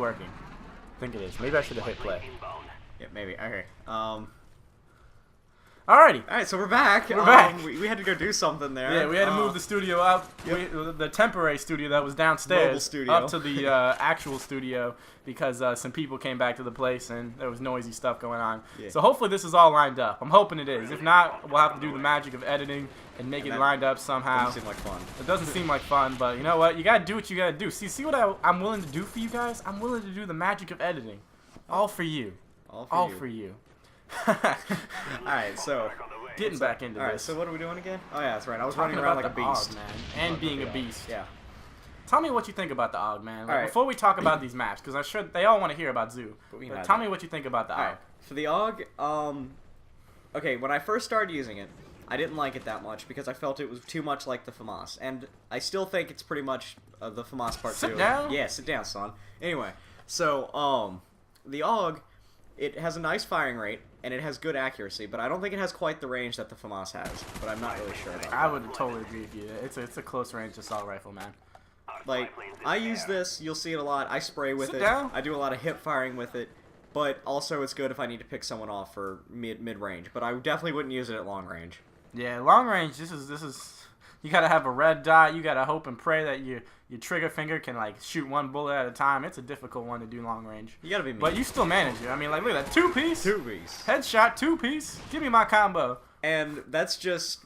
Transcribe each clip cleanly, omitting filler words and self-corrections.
working. I think it is. Maybe I should have hit play. Yeah, maybe. Okay. Alrighty. Alright, so we're back. We're back. We had to go do something there. Yeah, we had to move the studio up. Yep. The temporary studio that was downstairs Mobile studio. up to the actual studio because some people came back to the place and there was noisy stuff going on. Yeah. So hopefully this is all lined up. I'm hoping it is. If not, we'll have to do the magic of editing and make it lined up somehow. Doesn't seem like fun. It doesn't seem like fun, but you know what? You gotta do what you gotta do. See what I'm willing to do for you guys? I'm willing to do the magic of editing. All for you. All for you. Alright, so... Getting back into this. Alright, so what are we doing again? Oh yeah, that's right. I was Talking running around like about a the beast. Og, man, and being a beast. Yeah. Tell me what you think about the Og, man. Like, Alright. Before we talk about these maps, because I'm sure they all want to hear about Zoo. But tell me what you think about the Og. Alright, for the Og, okay, when I first started using it, I didn't like it that much because I felt it was too much like the FAMAS. And I still think it's pretty much the FAMAS Part 2. Sit down? Yeah, sit down, son. Anyway, so, the Og, it has a nice firing rate, and it has good accuracy, but I don't think it has quite the range that the FAMAS has, but I'm not really sure about that. I would totally agree with you. It's a close range assault rifle, man. Like, I use this, you'll see it a lot, I spray with Sit it, down. I do a lot of hip firing with it, but also it's good if I need to pick someone off for mid-range, but I definitely wouldn't use it at long range. Yeah, long range, this is you gotta have a red dot, you gotta hope and pray that your trigger finger can like shoot one bullet at a time. It's a difficult one to do long range. You gotta be mean. But you still manage it. I mean, like, look at that, two-piece. Two-piece. Headshot, two-piece. Give me my combo. And that's just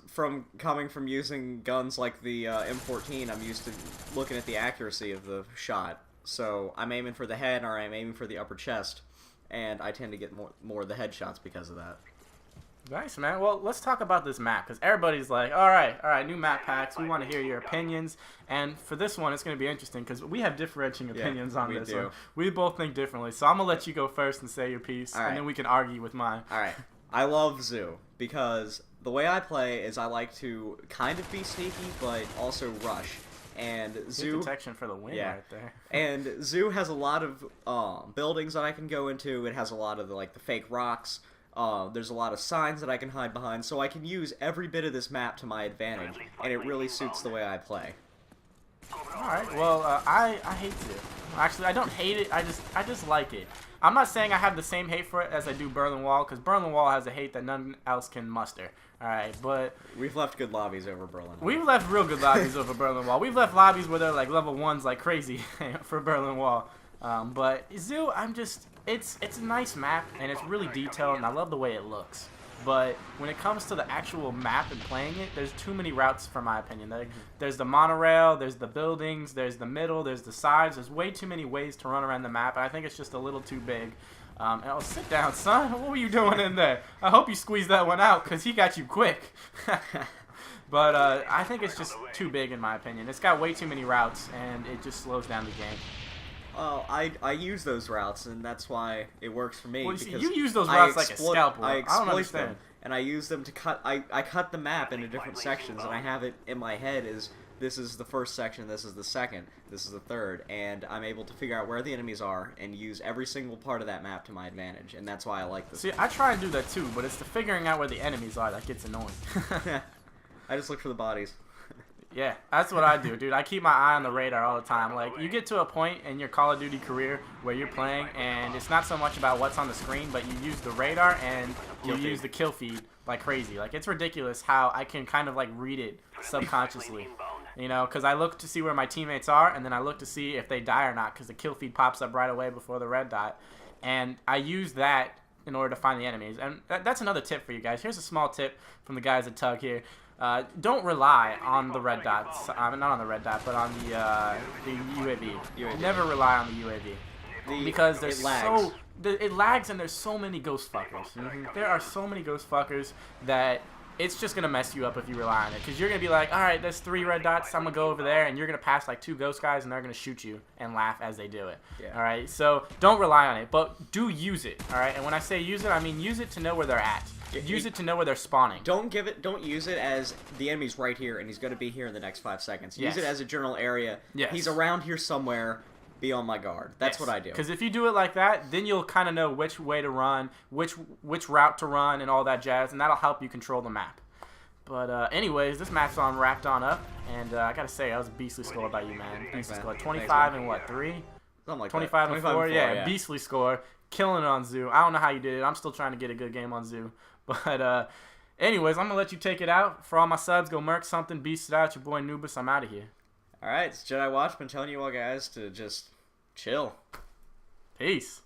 coming from using guns like the M14. I'm used to looking at the accuracy of the shot. So I'm aiming for the head or I'm aiming for the upper chest, and I tend to get more of the headshots because of that. Nice, man. Well, let's talk about this map, because everybody's like, all right, new map packs. We want to hear your opinions. And for this one, it's going to be interesting, because we have differentiating opinions on this one. We both think differently. So I'm going to let you go first and say your piece, and then we can argue with mine. All right. I love Zoo, because the way I play is I like to kind of be sneaky, but also rush. And Zoo... protection for the win right there. And Zoo has a lot of buildings that I can go into. It has a lot of the fake rocks. There's a lot of signs that I can hide behind, so I can use every bit of this map to my advantage, and it really suits the way I play. Alright, well, I hate it. Actually, I don't hate it, I just like it. I'm not saying I have the same hate for it as I do Berlin Wall, because Berlin Wall has a hate that none else can muster. Alright, but... We've left good lobbies over Berlin Wall. We've left real good lobbies over Berlin Wall. We've left lobbies where they're like level 1s like crazy for Berlin Wall. But Zoo, it's a nice map, and it's really detailed, and I love the way it looks. But when it comes to the actual map and playing it, there's too many routes, for my opinion. There's the monorail, there's the buildings, there's the middle, there's the sides. There's way too many ways to run around the map, and I think it's just a little too big. And I'll sit down, son. What were you doing in there? I hope you squeezed that one out, because he got you quick. But I think it's just too big, in my opinion. It's got way too many routes, and it just slows down the game. Well, I use those routes, and that's why it works for me. Well, because you use those routes like a scalpel. I don't understand. them, and I use them to cut. I cut the map into different sections, and I have it in my head as this is the first section, this is the second, this is the third, and I'm able to figure out where the enemies are and use every single part of that map to my advantage, and that's why I like this. See, I try and do that too, but it's the figuring out where the enemies are that gets annoying. I just look for the bodies. Yeah, that's what I do, dude. I keep my eye on the radar all the time. Like, you get to a point in your Call of Duty career where you're playing, and it's not so much about what's on the screen, but you use the radar and you use the kill feed like crazy. Like, it's ridiculous how I can kind of, like, read it subconsciously. You know, because I look to see where my teammates are, and then I look to see if they die or not, because the kill feed pops up right away before the red dot. And I use that in order to find the enemies. And that's another tip for you guys. Here's a small tip from the guys at Tug here. Don't rely on the red dots. Not on the red dot, but on the UAV. Never rely on the UAV because there's it lags and there's so many ghost fuckers. There are so many ghost fuckers that it's just gonna mess you up if you rely on it. Because you're gonna be like, all right, there's 3 red dots. I'm gonna go over there, and you're gonna pass like 2 ghost guys, and they're gonna shoot you and laugh as they do it. Yeah. All right, so don't rely on it, but do use it. All right, and when I say use it, I mean use it to know where they're at. Use it to know where they're spawning. Don't use it as the enemy's right here and he's going to be here in the next 5 seconds. Use it as a general area. Yes. He's around here somewhere. Be on my guard. That's what I do. Because if you do it like that, then you'll kind of know which way to run, which route to run, and all that jazz, and that'll help you control the map. But anyways, this map's wrapped on up, and I gotta say, that was a beastly score by you, man. Beastly score. 25 and what, 3? Something like 25 that. and 4. Yeah, beastly score. Killing it on Zoo. I don't know how you did it. I'm still trying to get a good game on Zoo. But, anyways, I'm going to let you take it out. For all my subs, go merc something. Beast it out. Your boy Nubus. I'm out of here. Alright, it's Jedi Watchman telling you all guys to just chill. Peace.